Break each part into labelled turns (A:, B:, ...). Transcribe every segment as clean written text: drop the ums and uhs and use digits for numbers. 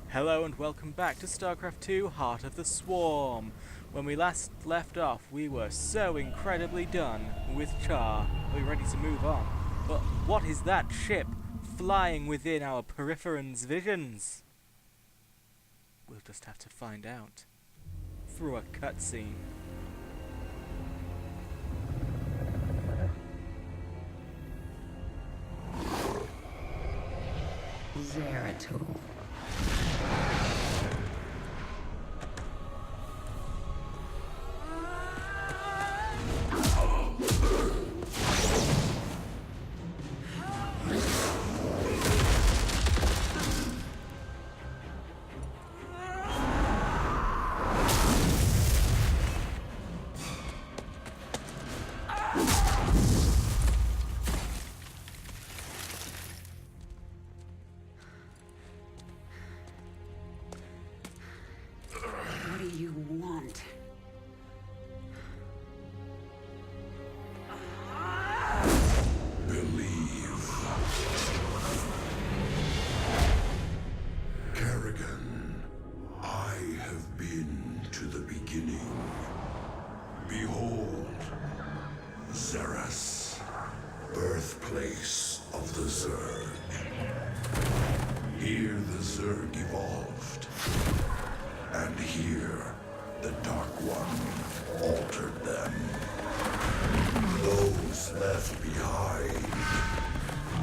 A: Hello and welcome back to StarCraft 2 Heart of the Swarm. When we last left off, we were so incredibly done with Char. We were ready to move on. But what is that ship flying within our Peripheran's visions? We'll just have to find out through a cutscene.
B: Zeratul. What do you want?
C: Believe. Kerrigan, I have been to the beginning. Behold, Xeris, birthplace of the Zerg. Here the Zerg evolved, and here the Dark One altered them. Those left behind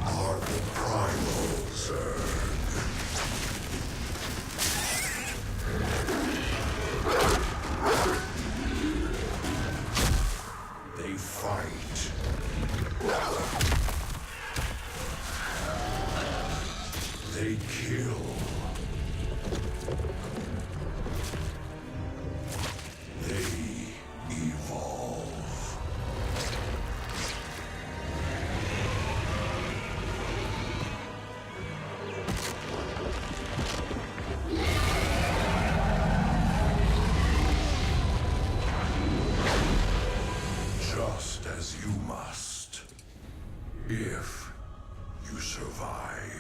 C: are the Primal Zerg. They fight. They kill. They evolve. Just as you must, if you survive.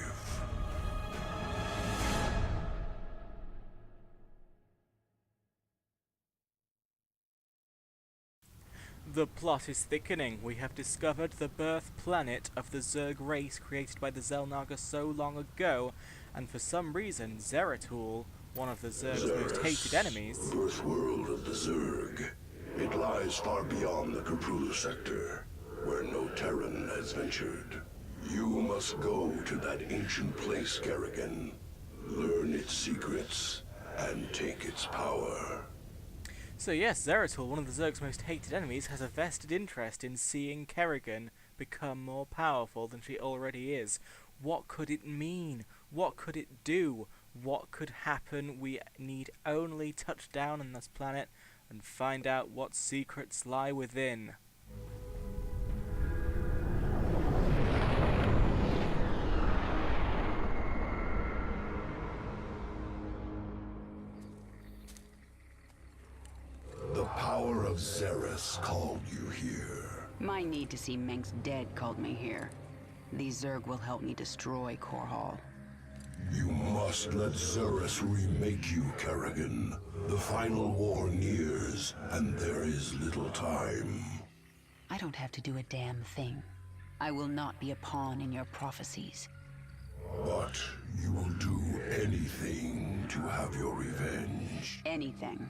A: The plot is thickening. We have discovered the birth planet of the Zerg race created by the Xel'Naga so long ago, and for some reason Zeratul, one of the Zerg's most hated enemies,
C: Birth world of the Zerg. It lies far beyond the Caprulu sector, where no Terran has ventured. You must go to that ancient place, Kerrigan. Learn its secrets, and take its power.
A: So yes, Zeratul, one of the Zerg's most hated enemies, has a vested interest in seeing Kerrigan become more powerful than she already is. What could it mean? What could it do? What could happen? We need only touch down on this planet and find out what secrets lie within.
C: The power of Xeris called you here.
B: My need to see Mengsk dead called me here. These Zerg will help me destroy Korhal.
C: You must let Xeris remake you, Kerrigan. The final war nears, and there is little time.
B: I don't have to do a damn thing. I will not be a pawn in your prophecies.
C: But you will do anything to have your revenge.
B: Anything.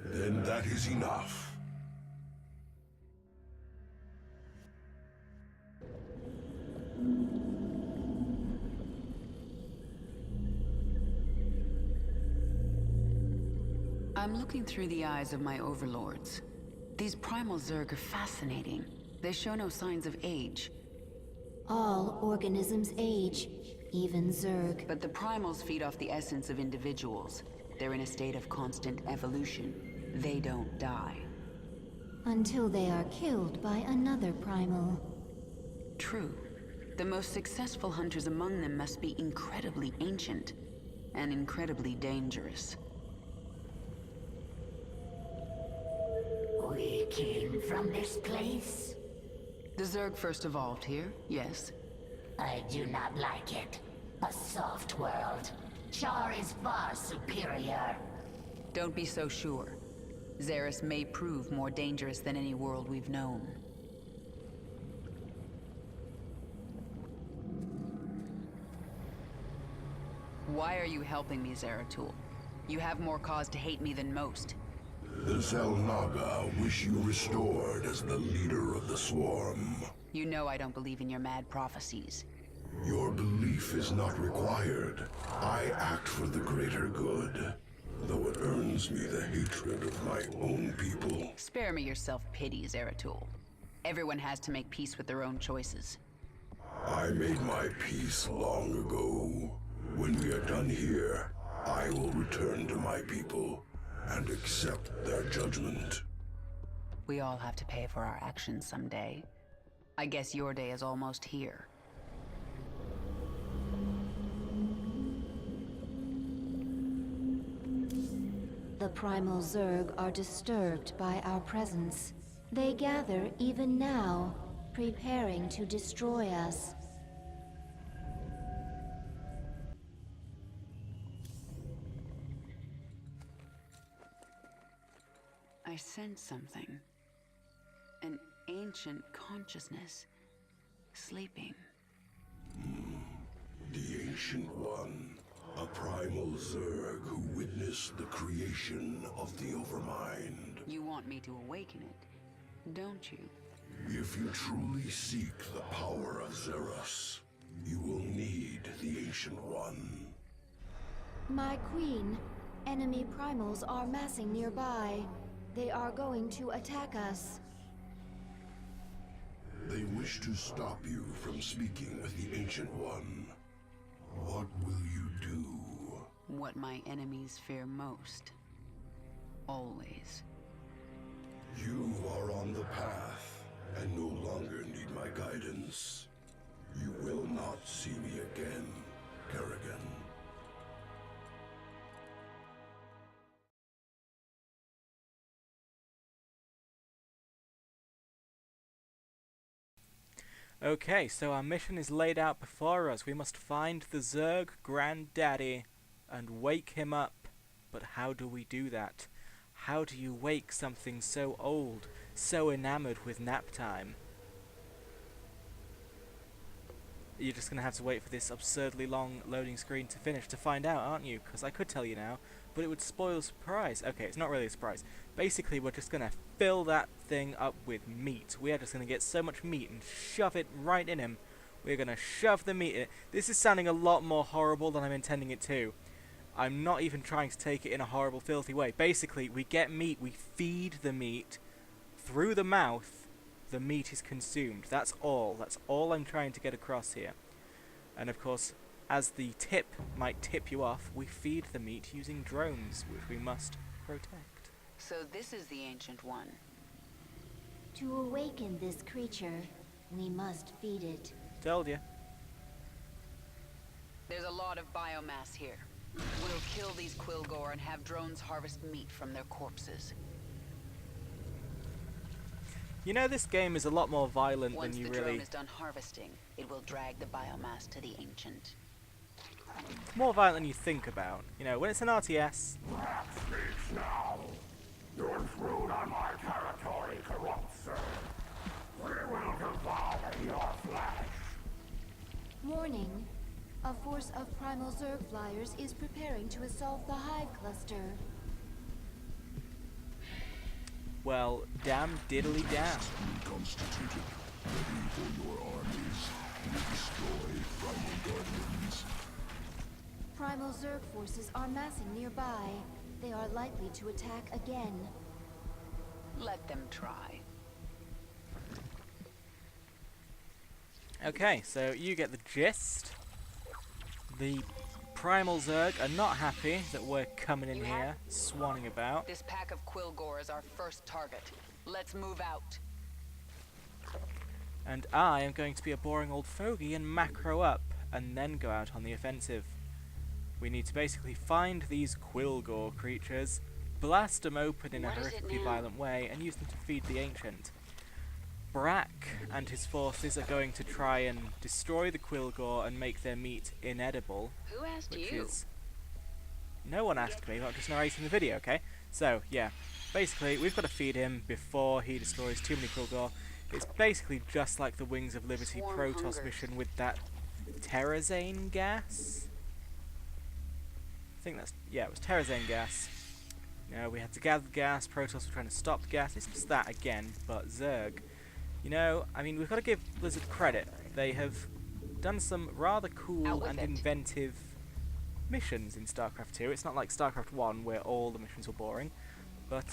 C: Then that is enough.
B: I'm looking through the eyes of my overlords. These primal Zerg are fascinating. They show no signs of age.
D: All organisms age, even Zerg.
B: But the primals feed off the essence of individuals. They're in a state of constant evolution. They don't die.
D: Until they are killed by another primal.
B: True. The most successful hunters among them must be incredibly ancient and incredibly dangerous.
E: We came from this place?
B: The Zerg first evolved here, yes.
E: I do not like it. A soft world. Char is far superior.
B: Don't be so sure. Xeris may prove more dangerous than any world we've known. Why are you helping me, Zeratul? You have more cause to hate me than most.
C: The Xel'Naga wish you restored as the leader of the Swarm.
B: You know I don't believe in your mad prophecies.
C: Your belief is not required. I act for the greater good, though it earns me the hatred of my own people.
B: Spare me your self-pity, Zeratul. Everyone has to make peace with their own choices.
C: I made my peace long ago. When we are done here, I will return to my people and accept their judgment.
B: We all have to pay for our actions someday. I guess your day is almost here.
D: The primal Zerg are disturbed by our presence. They gather even now, preparing to destroy us.
B: I sense something. An ancient consciousness. Sleeping.
C: The Ancient One, a primal Zerg who witnessed the creation of the Overmind.
B: You want me to awaken it, don't you?
C: If you truly seek the power of Xeris, you will need the Ancient One.
D: My queen, enemy primals are massing nearby. They are going to attack us.
C: They wish to stop you from speaking with the Ancient One. What will you do?
B: What my enemies fear most. Always.
C: You are on the path, and no longer need my guidance. You will not see me again, Kerrigan.
A: Okay, so our mission is laid out before us. We must find the Zerg Granddaddy and wake him up. But how do we do that? How do you wake something so old, so enamored with nap time? You're just going to have to wait for this absurdly long loading screen to finish to find out, aren't you? Because I could tell you now, but it would spoil the surprise. Okay, it's not really a surprise. Basically, we're just going to fill that thing up with meat. We are just going to get so much meat and shove it right in him. We're going to shove the meat in it. This is sounding a lot more horrible than I'm intending it to. I'm not even trying to take it in a horrible, filthy way. Basically, we get meat, we feed the meat. Through the mouth, the meat is consumed. That's all. That's all I'm trying to get across here. And of course, as the tip might tip you off, we feed the meat using drones, which we must protect.
B: So this is the Ancient One.
D: To awaken this creature, we must feed it.
A: Told you.
B: There's a lot of biomass here. We'll kill these Quilgore and have drones harvest meat from their corpses.
A: You know, this game is a lot more violent
B: Once
A: than you
B: the
A: really...
B: drone is done harvesting, it will drag the biomass to the Ancient.
A: More violent than you think about. You know, when it's an RTS...
C: Speaks now. Your intrude on my territory corrupts, sir. We will devour your flesh.
D: Warning. A force of primal Zerg flyers is preparing to assault the Hive Cluster.
A: Well, damn diddly damn.
C: Reconstituted, ready for your armies. We destroy primal guardians.
D: Primal Zerg forces are massing nearby. They are likely to attack again.
B: Let them try.
A: Okay, so you get the gist. The Primal Zerg are not happy that we're coming in here, swanning about.
B: This pack of Quilgore is our first target. Let's move out.
A: And I am going to be a boring old fogey and macro up, and then go out on the offensive. We need to basically find these Quilgore creatures, blast them open in a
B: What is it
A: horrifically
B: now?
A: violent way, and use them to feed the Ancient. Brack and his forces are going to try and destroy the Quilgore and make their meat inedible,
B: Who asked
A: which
B: you?
A: is No one asked me, but I'm just narrating the video, okay? So, yeah. Basically, we've got to feed him before he destroys too many Quilgor. It's basically just like the Wings of Liberty
B: Swarm
A: Protoss
B: hunger.
A: mission with that Terrazane gas? I think that's... yeah, it was Terrazane gas. You know, we had to gather the gas, Protoss were trying to stop the gas. It's just that again, but Zerg. You know, I mean, we've got to give Blizzard credit. They have done some rather cool
B: Out with
A: and
B: it.
A: inventive missions in StarCraft 2. It's not like StarCraft 1 where all the missions were boring. But,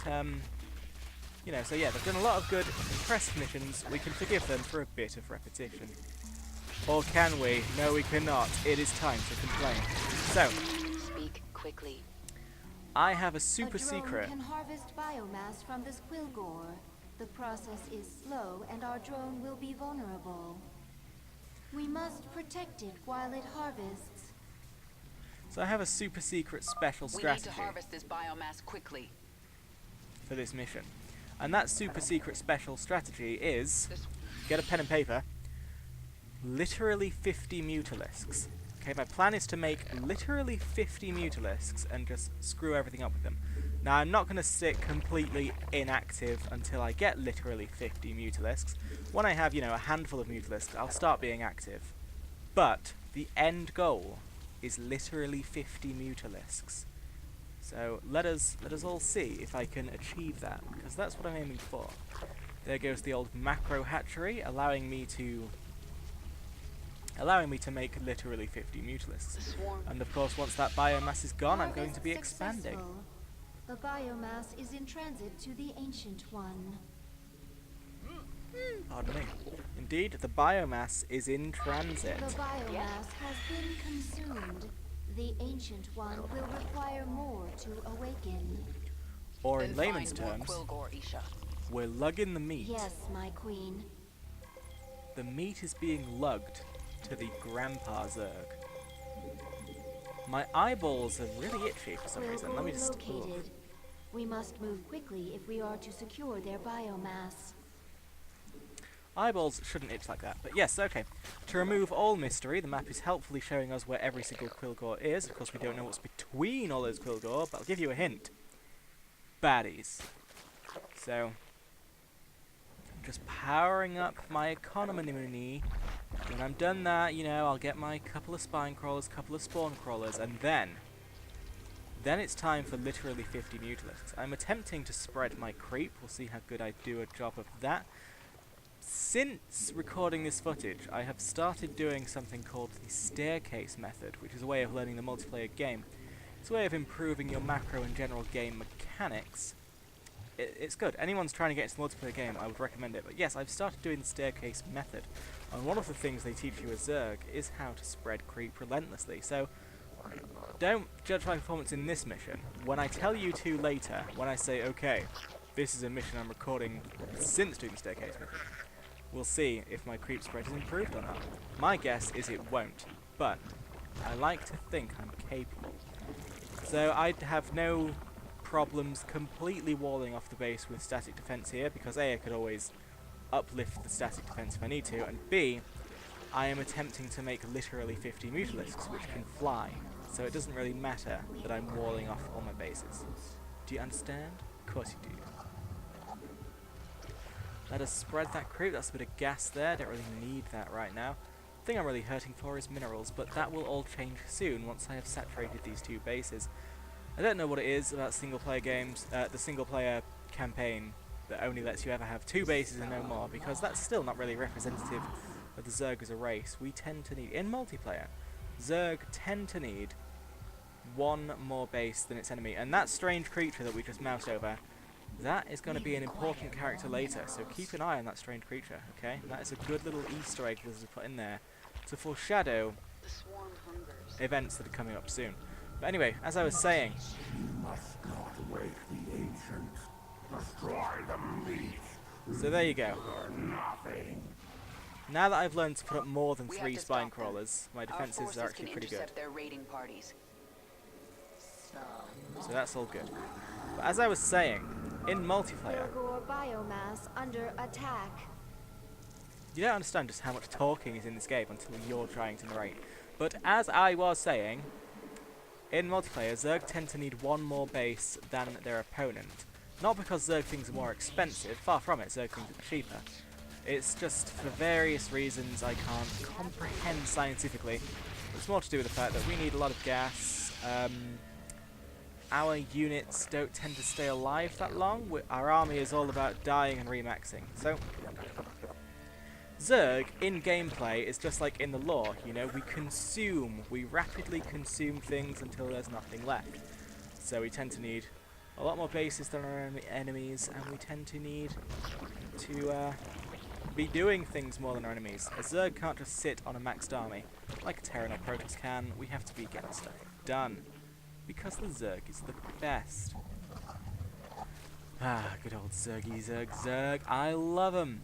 A: you know, so yeah, they've done a lot of good, impressive missions. We can forgive them for a bit of repetition. Or can we? No, we cannot. It is time to complain. So,
B: Speak quickly.
A: I have a super
D: a drone
A: secret.
D: can harvest biomass from this Quilgor. The process is slow, and our drone will be vulnerable. We must protect it while it harvests.
A: So I have a super secret special
B: We need
A: strategy
B: to harvest this biomass quickly.
A: for this mission. And that super secret special strategy is,
B: This
A: get a pen and paper, literally 50 Mutalisks. Okay, my plan is to make literally 50 Mutalisks and just screw everything up with them. Now, I'm not going to sit completely inactive until I get literally 50 Mutalisks. When I have, you know, a handful of Mutalisks, I'll start being active. But the end goal is literally 50 Mutalisks. So let us all see if I can achieve that, because that's what I'm aiming for. There goes the old macro hatchery, allowing me to make literally 50 Mutalisks.
B: swarm.
A: And of course, once that biomass is gone, I'm going to be
D: Harvest
A: expanding.
D: successful. The biomass is in transit to the Ancient One.
A: Pardon me. Indeed, the biomass is in transit.
D: The biomass has been consumed. The Ancient One will require more to awaken.
A: Or
B: Then
A: in layman's
B: find more
A: terms,
B: Quilgor, Isha.
A: we're lugging the meat.
D: Yes, my queen.
A: The meat is being lugged to the Grandpa Zerg. My eyeballs are really itchy for some reason. Let me just... ugh.
D: located. We must move quickly if we are to secure their biomass.
A: Eyeballs shouldn't itch like that, but yes, okay. To remove all mystery, the map is helpfully showing us where every single Quilgor is. Of course, we don't know what's between all those Quilgor, but I'll give you a hint. Baddies. So, just powering up my economy. When I'm done that, you know, I'll get my couple of spine crawlers, couple of spawn crawlers, and then it's time for literally 50 Mutalisks. I'm attempting to spread my creep. We'll see how good I do a job of that. Since recording this footage, I have started doing something called the staircase method, which is a way of learning the multiplayer game. It's a way of improving your macro and general game mechanics. It's good. Anyone's trying to get into the multiplayer game, I would recommend it. But yes, I've started doing the staircase method. And one of the things they teach you as Zerg is how to spread creep relentlessly. So, don't judge my performance in this mission. When I tell you to later, when I say, okay, this is a mission I'm recording since doing the staircase method, we'll see if my creep spread has improved or not. My guess is it won't, but I like to think I'm capable. So I'd have no problems completely walling off the base with static defense here, because A, I could always uplift the static defense if I need to, and B, I am attempting to make literally 50 Mutalisks, which can fly, so it doesn't really matter that I'm walling off all my bases. Do you understand? Of course you do. Let us spread that creep. That's a bit of gas there. Don't really need that right now. The thing I'm really hurting for is minerals, but that will all change soon once I have saturated these two bases. I don't know what it is about single-player games, the single-player campaign that only lets you ever have two bases and no more, because that's still not really representative of the Zerg as a race. We tend to need, in multiplayer, Zerg tend to need one more base than its enemy, and that strange creature that we just moused over, that is going to be an important character later, so keep an eye on that strange creature, okay? That is a good little Easter egg Blizzard put in there to foreshadow
B: The swarm hungers.
A: events that are coming up soon. But anyway, as I was saying,
C: Must not wake the ancient. Destroy the meat
A: so there you go.
C: for nothing.
A: Now that I've learned to put up more than
B: We
A: 3
B: have to
A: spine
B: stop them.
A: crawlers, my
B: Our
A: defenses
B: forces
A: are actually
B: can
A: pretty good.
B: intercept their raiding parties.
A: So that's all good. But as I was saying, in multiplayer,
D: Quilgor biomass under attack.
A: you don't understand just how much talking is in this game until you're trying to narrate. But as I was saying, in multiplayer, Zerg tend to need one more base than their opponent. Not because Zerg things are more expensive, far from it, Zerg things are cheaper. It's just for various reasons I can't comprehend scientifically. It's more to do with the fact that we need a lot of gas. Our units don't tend to stay alive that long. Our army is all about dying and remaxing. So, Zerg, in gameplay, is just like in the lore, you know, we rapidly consume things until there's nothing left. So we tend to need a lot more bases than our enemies, and we tend to need to be doing things more than our enemies. A Zerg can't just sit on a maxed army, like a Terran or Protoss can. We have to be getting stuff done, because the Zerg is the best. Ah, good old Zergy Zerg. I love him.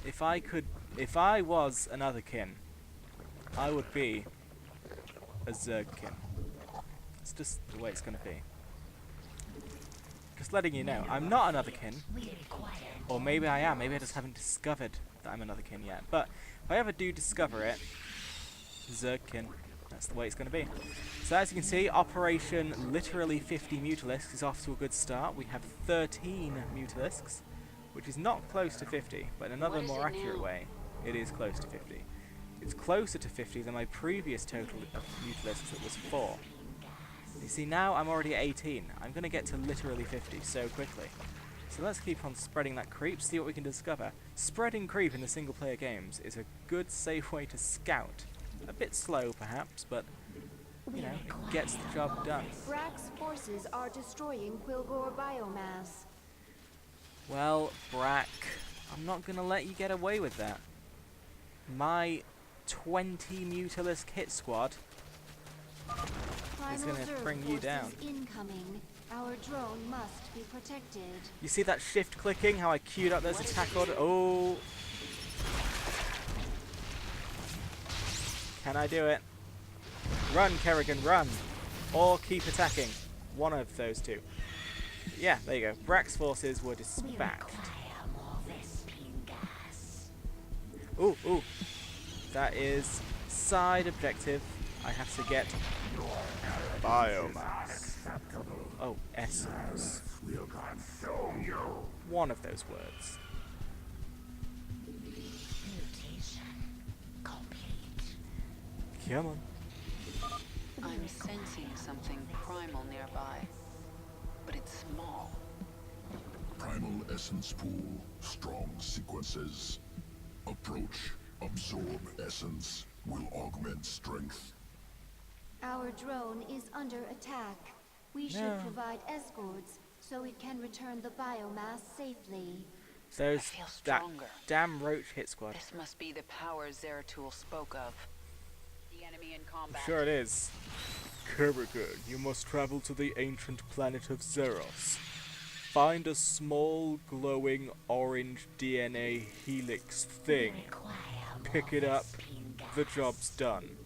A: If I was another kin, I would be a Zerg kin. It's just the way it's going to be. Just letting you know, I'm not another kin. Or maybe I am. Maybe I just haven't discovered that I'm another kin yet. But if I ever do discover it, Zerg kin. That's the way it's going to be. So as you can see, Operation Literally 50 Mutalisks is off to a good start. We have 13 Mutalisks, which is not close to 50, but in another more accurate way, it is close to 50. It's closer to 50 than my previous total of Mutalisks, that was 4. You see, now I'm already at 18. I'm going to get to literally 50 so quickly. So let's keep on spreading that creep, see what we can discover. Spreading creep in the single-player games is a good, safe way to scout. A bit slow, perhaps, but, you know, it gets the job done.
D: Brack's forces are destroying Quilgore biomass.
A: Well, Brack, I'm not going to let you get away with that. My 20 Mutalisk hit squad is going to bring you down.
D: Incoming. Our drone must be protected.
A: You see that shift clicking, how I queued up those attack orders? Oh! Can I do it? Run, Kerrigan, run! Or keep attacking. One of those two. Yeah, there you go. Brack's forces were dispatched. Ooh, ooh. That is side objective. I have to get biomass. Oh, essence. One of those words. Come on.
B: I'm sensing something primal nearby, but it's small.
C: Primal essence pool. Strong sequences. Approach. Absorb essence. Will augment strength.
D: Our drone is under attack. We should provide escorts so it can return the biomass safely.
A: There's
B: feel
A: that
B: stronger.
A: damn roach hit squad.
B: This must be the power Zeratul spoke of. The enemy in combat.
A: Sure it is. Kerrigan, you must travel to the ancient planet of Zeros. Find a small, glowing, orange DNA helix thing. Pick it up. The job's done.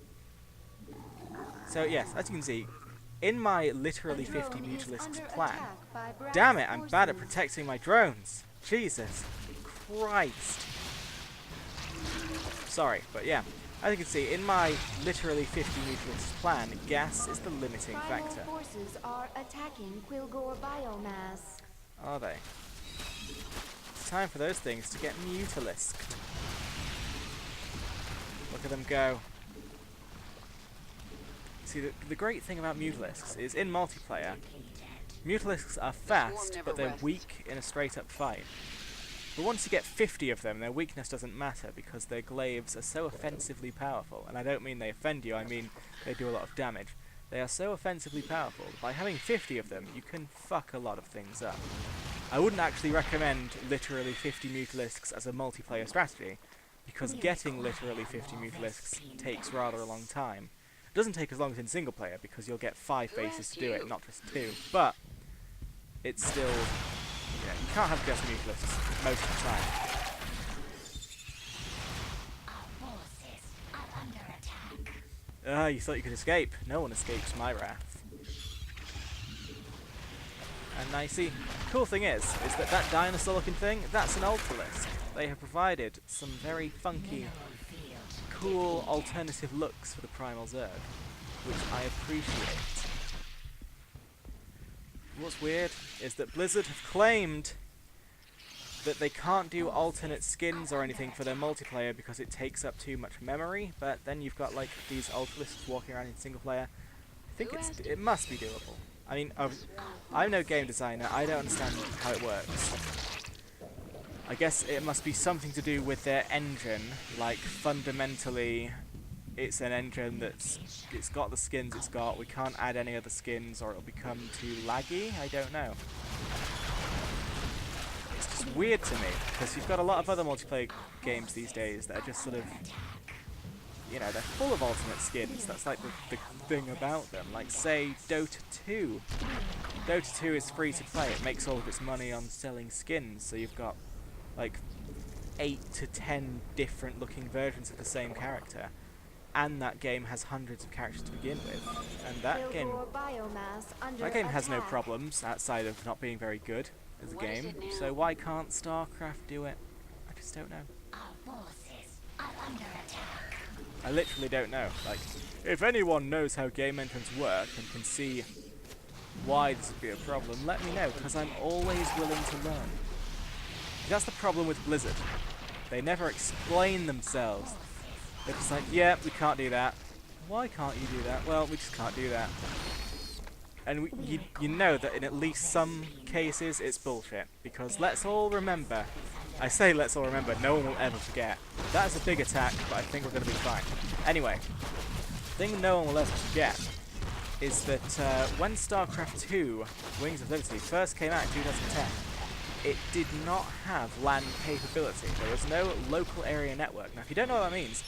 A: So yes, as you can see, in my literally 50 Mutalisks plan, damn it, I'm bad at protecting my drones. Jesus Christ. Sorry, but yeah, as you can see, in my literally 50 Mutalisks plan, gas is the limiting factor.
D: Forces are attacking Quilgore biomass.
A: Are they? It's time for those things to get Mutalisked. Look at them go. See, the great thing about Mutalisks is in multiplayer, Mutalisks are fast, but they're weak in a straight-up fight. But once you get 50 of them, their weakness doesn't matter because their glaives are so offensively powerful. And I don't mean they offend you, I mean they do a lot of damage. They are so offensively powerful that by having 50 of them, you can fuck a lot of things up. I wouldn't actually recommend literally 50 Mutalisks as a multiplayer strategy, because getting literally 50 Mutalisks takes rather a long time. It doesn't take as long as in single player because you'll get 5 bases to do it, not just 2. But it's still, yeah, you can't have just Mutalisks most of the time.
E: Our forces are under attack.
A: Ah, you thought you could escape? No one escapes my wrath. And I see, cool thing is that dinosaur-looking thing, that's an Ultralisk. They have provided some very funky, cool alternative looks for the Primal Zerg, which I appreciate. what's weird is that Blizzard have claimed that they can't do alternate skins or anything for their multiplayer because it takes up too much memory, but then you've got like these ultralists walking around in single player. I think it must be doable. I mean, I'm no game designer, I don't understand how it works. I guess it must be something to do with their engine, like fundamentally it's an engine it's got the skins it's got, we can't add any other skins or it'll become too laggy, I don't know. It's just weird to me, because you've got a lot of other multiplayer games these days that are just sort of, you know, they're full of alternate skins. That's like the thing about them. Like, say, Dota 2. Dota 2 is free to play. It makes all of its money on selling skins. So you've got, like, 8 to 10 different looking versions of the same character. And that game has hundreds of characters to begin with. And that game has no problems outside of not being very good as a game. So why can't StarCraft do it? I just don't know.
E: Our forces are under attack.
A: I literally don't know. Like, if anyone knows how game engines work and can see why this would be a problem, let me know, because I'm always willing to learn. That's the problem with Blizzard. They never explain themselves. They're just like, yeah, we can't do that. Why can't you do that? Well, we just can't do that. And you know that in at least some cases it's bullshit. Because let's all remember, I say let's all remember, no one will ever forget. That is a big attack, but I think we're going to be fine. Anyway, the thing no one will ever forget is that when StarCraft 2, Wings of Liberty, first came out in 2010, it did not have LAN capability. There was no local area network. Now, if you don't know what that means,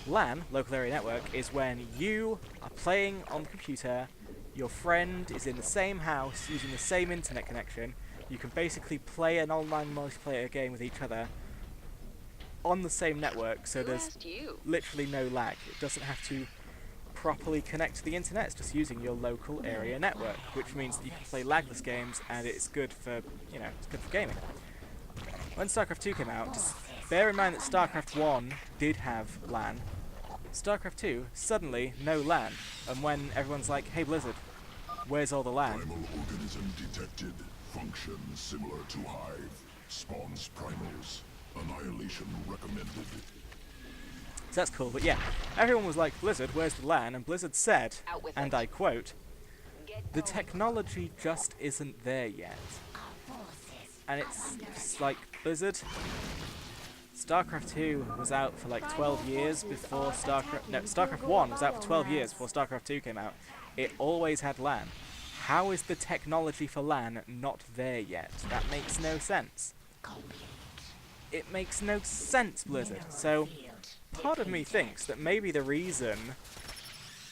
A: LAN, local area network, is when you are playing on the computer, your friend is in the same house using the same internet connection. You can basically play an online multiplayer game with each other on the same network, so there's literally no lag. It doesn't have to properly connect to the internet, it's just using your local area network, which means that you can play lagless games and it's good for, you know, it's good for gaming. When StarCraft 2 came out, just bear in mind that StarCraft 1 did have LAN. StarCraft 2, suddenly, no LAN. And when everyone's like, hey Blizzard, where's all the LAN?
C: Primal organism detected. Function similar to Hive. Spawns primals. Annihilation recommended.
A: So that's cool, but yeah, everyone was like, Blizzard, where's the LAN? And Blizzard said, and I quote, the technology just isn't there yet. And it's like, Blizzard, StarCraft 2 was out for like 12 years before StarCraft 1 was out for 12 years before StarCraft 2 came out. It always had LAN. How is the technology for LAN not there yet? That makes no sense. It makes no sense, Blizzard. So, part of me thinks that maybe the reason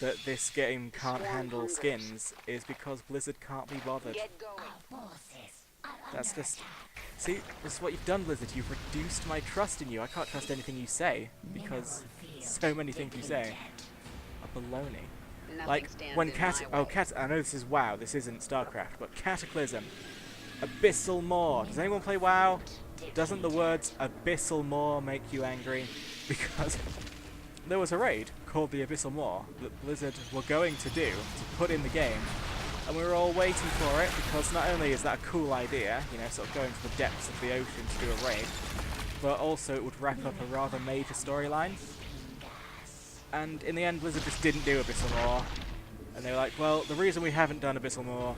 A: that this game can't handle skins is because Blizzard can't be bothered. That's just... See, this is what you've done, Blizzard. You've reduced my trust in you. I can't trust anything you say, because so many things you say are baloney. Like, when I know this is WoW, this isn't StarCraft, but Cataclysm, Abyssal Maw. Does anyone play WoW? Doesn't the words Abyssal Maw make you angry? Because there was a raid called the Abyssal Maw that Blizzard were going to do, to put in the game, and we were all waiting for it, because not only is that a cool idea, you know, sort of going to the depths of the ocean to do a raid, but also it would wrap up a rather major storyline. And in the end, Blizzard just didn't do Abyssal Maw, and they were like, well, the reason we haven't done Abyssal Maw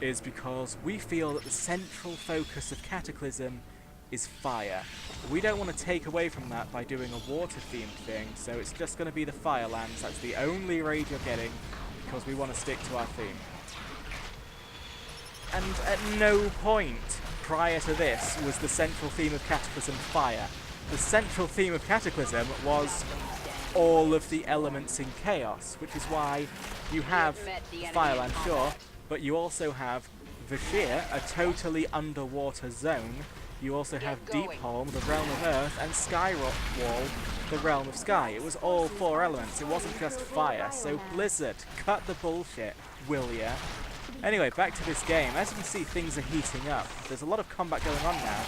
A: is because we feel that the central focus of Cataclysm is fire. We don't want to take away from that by doing a water-themed thing, so it's just going to be the Firelands. That's the only raid you're getting, because we want to stick to our theme. And at no point prior to this was the central theme of Cataclysm fire. The central theme of Cataclysm was all of the elements in Chaos, which is why you have Fireland, sure, but you also have Vashir, a totally underwater zone. You also have Deepholm, the realm of Earth, and Skywall, the realm of Sky. It was all 4 elements, it wasn't just fire, so Blizzard, cut the bullshit, will ya? Anyway, back to this game. As you can see, things are heating up. There's a lot of combat going on now,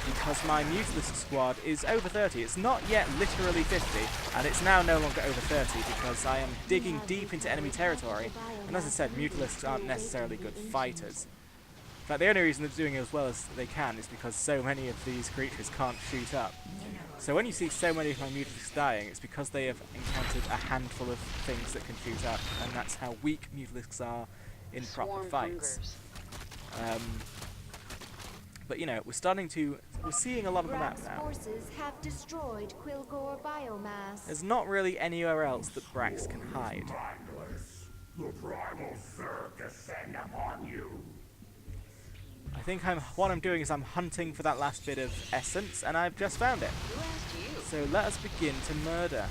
A: because my Mutalist squad is over 30. It's not yet literally 50, and it's now no longer over 30, because I am digging deep into enemy territory. And as I said, Mutalists aren't necessarily good fighters. But the only reason they're doing as well as they can is because so many of these creatures can't shoot up. So when you see so many of my Mutalisks dying, it's because they have encountered a handful of things that can shoot up, and that's how weak Mutalisks are in proper
B: Swarm
A: fights.
B: hungers.
A: But you know, we're seeing a lot of the map
D: Brack's
A: now.
D: forces have destroyed Quilgore biomass.
A: There's not really anywhere else that Brax can hide.
F: The primal Zerg descend upon you.
A: I think what I'm doing is I'm hunting for that last bit of essence, and I've just found it.
B: Who asked you?
A: So let us begin to murder.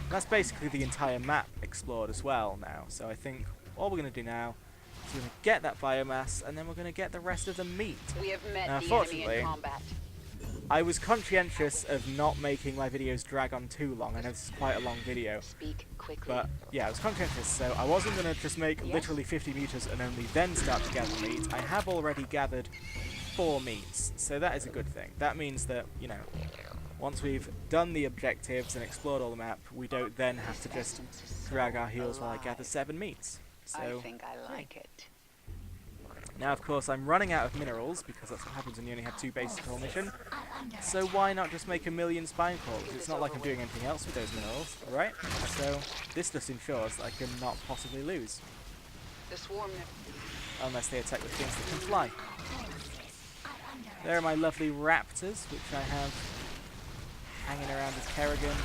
A: That's basically the entire map explored as well now. So I think all we're going to do now is we're going to get that biomass, and then we're going to get the rest of the meat.
B: We have met
A: Now,
B: the enemy
A: unfortunately,
B: in combat.
A: I was conscientious of not making my videos drag on too long. I know this is quite a long video.
B: Speak quickly.
A: But yeah, I was conscientious, so I wasn't going to just make literally 50 meters and only then start to gather meat. I have already gathered 4 meats, so that is a good thing. That means that, you know, once we've done the objectives and explored all the map, we don't then have to just drag our heels while I gather 7 meats.
B: I
A: So
B: think I like it.
A: now, of course, I'm running out of minerals because that's what happens when you only have 2 bases per mission. So why not just make a million spine cores? It's not like I'm doing anything else with those minerals, right? So this just ensures that I cannot possibly lose,
B: The swarm.
A: unless they attack with things that can fly. There are my lovely raptors, which I have hanging around as Kerrigan.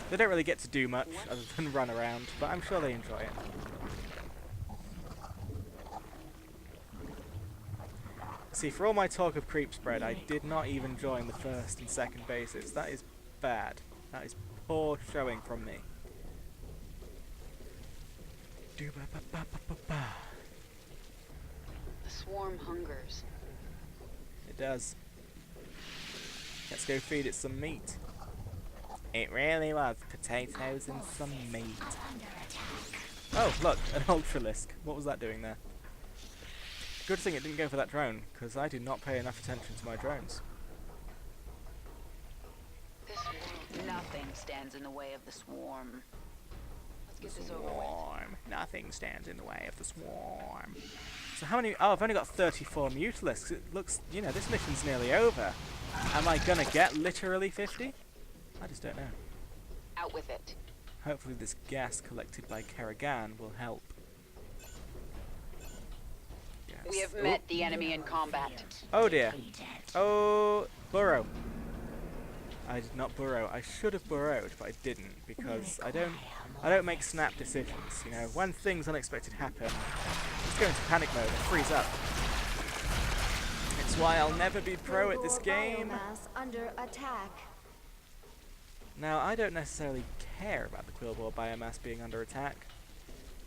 A: They don't really get to do much other than run around, but I'm sure they enjoy it. See, for all my talk of creep spread, I did not even join the first and second bases. That is bad. That is poor showing from me.
B: The swarm hungers.
A: It does. Let's go feed it some meat. It really was potatoes and some meat. Oh, look, an Ultralisk. What was that doing there? Good thing it didn't go for that drone, because I did not pay enough attention to my drones.
B: This world. Nothing stands in the way of the swarm. Let's get this over with.
A: Swarm. Nothing stands in the way of the swarm. So how many? Oh, I've only got 34 Mutalisks. It looks, you know, this mission's nearly over. Am I gonna get literally 50? I just don't know.
B: Out with it.
A: Hopefully this gas collected by Kerrigan will help.
B: We have met the enemy in combat.
A: Oh dear. Oh, burrow. I did not burrow. I should have burrowed, but I didn't, because I don't make snap decisions. You know, when things unexpected happen, just go into panic mode and freeze up. It's why I'll never be pro at this
D: Quilgore
A: game.
D: biomass under attack.
A: Now, I don't necessarily care about the Quilgore biomass being under attack,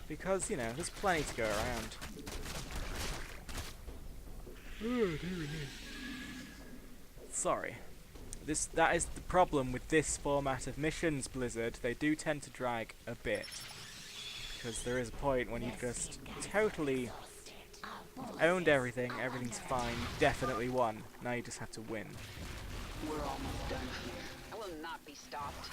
A: because, you know, there's plenty to go around. Sorry. That is the problem with this format of missions, Blizzard. They do tend to drag a bit. Because there is a point when you've just totally owned everything, everything's fine, definitely won. Now you just have to win.
B: We're almost done here. I will not be stopped.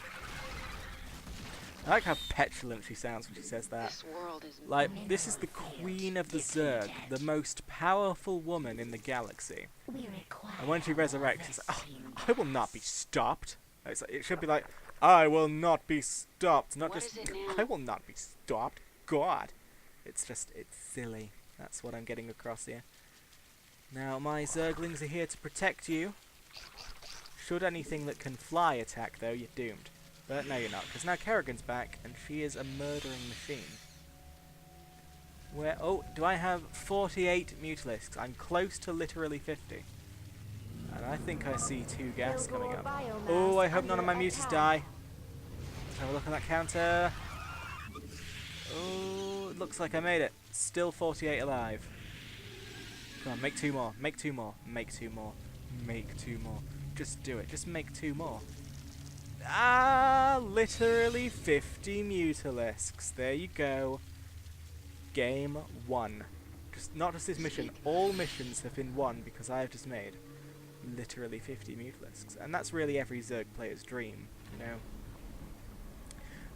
A: I like how petulant she sounds when she says that.
B: This world is
A: Like, this is the Queen of the Zerg, the most powerful woman in the galaxy. And when she resurrects, it's like, oh, I will not be stopped. It's like, it should be like, I will not be stopped. Not
B: What
A: just,
B: is it now?
A: I will not be stopped. God. It's just, it's silly. That's what I'm getting across here. Now, my Zerglings are here to protect you. Should anything that can fly attack, though, you're doomed. But no, you're not, because now Kerrigan's back, and she is a murdering machine. Where? Oh, do I have 48 Mutalisks? I'm close to literally 50. And I think I see 2 gas coming
D: Quilgore
A: up.
D: biomass
A: Oh, I hope none of my
D: under
A: mutas
D: attack.
A: die. Let's have a look at that counter. Oh, it looks like I made it. Still 48 alive. Come on, make 2 more. Make 2 more. Make 2 more. Make 2 more. Just do it. Just make 2 more. Ah, literally 50 Mutalisks. There you go. Game 1. Not just this mission. All missions have been won because I have just made literally 50 Mutalisks. And that's really every Zerg player's dream, you know.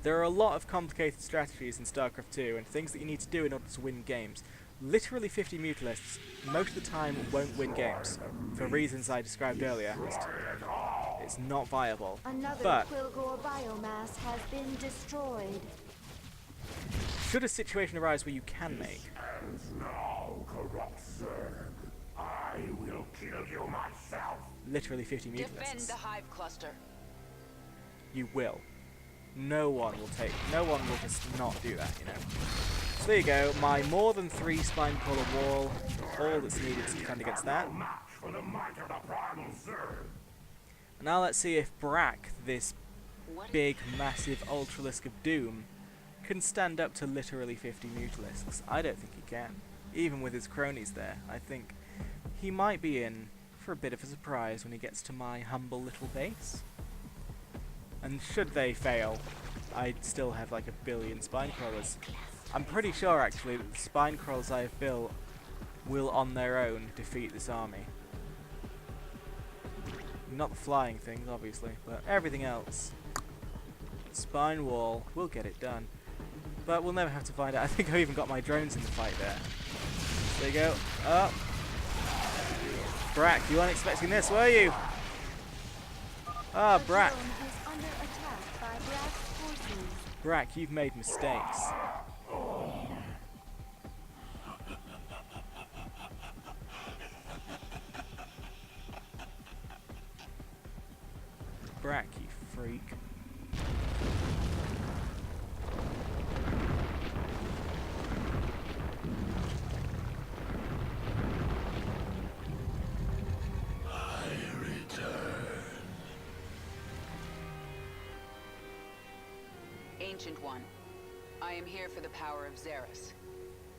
A: There are a lot of complicated strategies in StarCraft 2 and things that you need to do in order to win games. literally 50 Mutalisks most of the time won't win games, for reasons I described earlier. It's not viable.
D: Another
A: But
D: Quilgore biomass has been destroyed.
A: should a situation arise where you can make,
F: Now, corrupt Zerg, I will kill you myself.
A: literally 50
B: Defend
A: Mutalisks,
B: the hive cluster.
A: you will. No one will just not do that, you know. So there you go, my more than 3 spine crawler wall, all that's needed to defend against that.
F: Match for the might of the primal Zerg.
A: Now let's see if Brack, this
B: What?
A: big, massive Ultralisk of Doom, can stand up to literally 50 Mutalisks. I don't think he can. Even with his cronies there, I think he might be in for a bit of a surprise when he gets to my humble little base. And should they fail, I'd still have like 1 billion spine crawlers. I'm pretty sure actually that the spine crawlers I have built will on their own defeat this army. Not the flying things, obviously, but everything else. Spine wall will get it done. But we'll never have to find out. I think I even got my drones in the fight there. There you go. Up. Brack, you weren't expecting this, were you? Ah,
D: The
A: Brack.
D: drone is under attack by Brack's forces.
A: Brack, you've made mistakes. Brack, you freak.
B: Ancient One, I am here for the power of Xeris.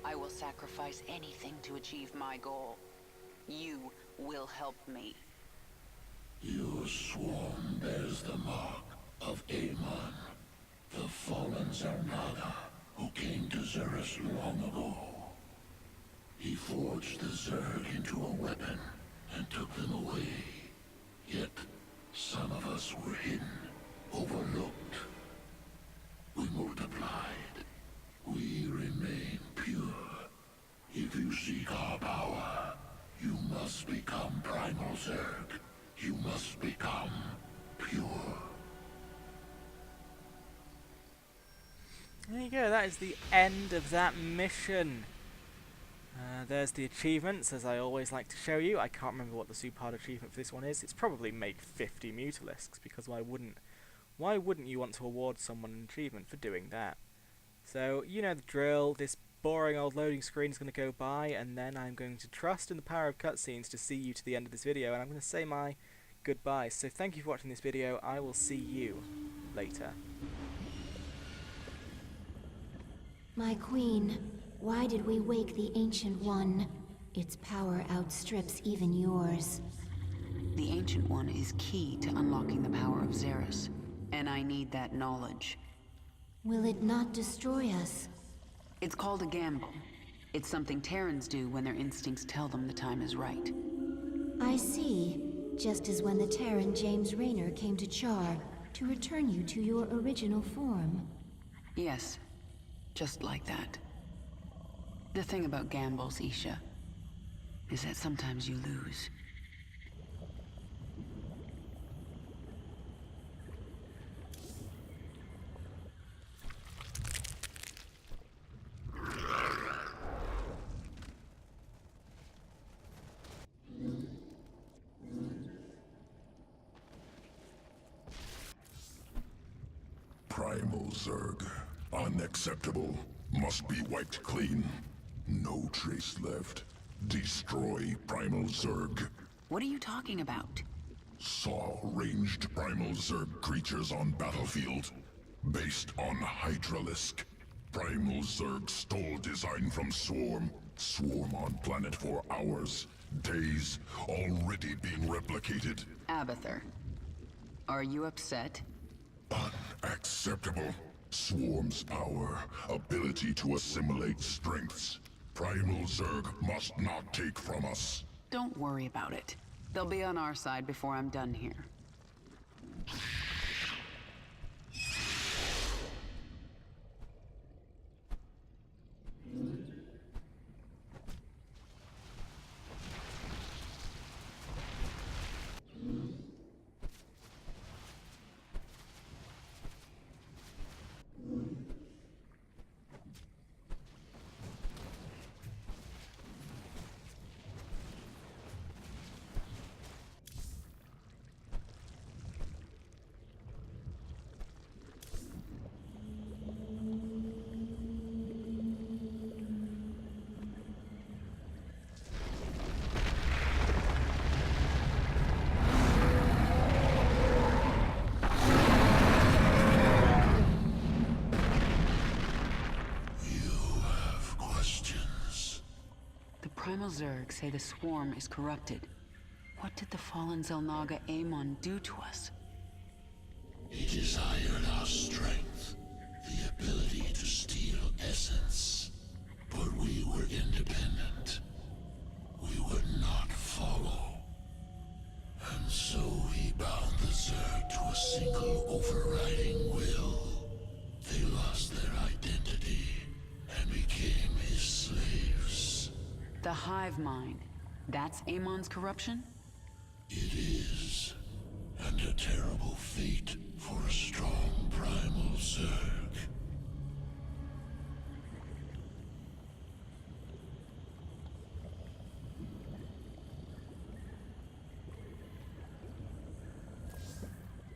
B: I will sacrifice anything to achieve my goal. You will help me.
C: Your swarm bears the mark of Amon, the fallen Zarnada, who came to Xeris long ago. He forged the Zerg into a weapon and took them away. Yet, some of us were hidden, overlooked. We multiplied. We remain pure. If you seek our power, you must become Primal Zerg. You must become pure.
A: There you go, that is the end of that mission. There's the achievements, as I always like to show you. I can't remember what the super hard achievement for this one is. It's probably make 50 Mutalisks, because why wouldn't you want to award someone an achievement for doing that? So, you know the drill. This boring old loading screen is going to go by, and then I'm going to trust in the power of cutscenes to see you to the end of this video, and I'm going to say my goodbyes. So thank you for watching this video. I will see you later.
D: My queen, why did we wake the Ancient One? Its power outstrips even yours.
B: The Ancient One is key to unlocking the power of Xeris, and I need that knowledge.
D: Will it not destroy us?
B: It's called a gamble. It's something Terrans do when their instincts tell them the time is right.
D: I see. Just as when the Terran James Raynor came to Char to return you to your original form.
B: Yes, just like that. The thing about gambles, Isha, is that sometimes you lose.
C: Primal Zerg. Unacceptable. Must be wiped clean. No trace left. Destroy Primal Zerg.
B: What are you talking about?
C: Saw ranged Primal Zerg creatures on battlefield. Based on Hydralisk. Primal Zerg stole design from Swarm. Swarm on planet for hours. Days. Already being replicated.
B: Abathur, are you upset?
C: Unacceptable. Swarm's power, ability to assimilate strengths. Primal Zerg must not take from us.
B: Don't worry about it. They'll be on our side before I'm done here. Primal Zerg say the swarm is corrupted. What did the fallen Zelnaga Amon do to us?
G: He desired our strength, the ability to steal essence. But we were independent. We would not follow. And so he bound the Zerg to a single overriding will. They lost their identity and became his slaves.
B: The hive mind. That's Amon's corruption?
G: It is. And a terrible fate for a strong primal Zerg.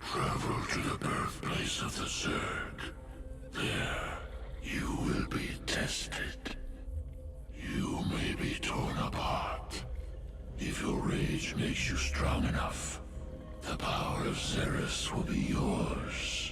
G: Travel to the birthplace of the Zerg. There, you will be tested. You may be torn apart. If your rage makes you strong enough, the power of Xeris will be yours.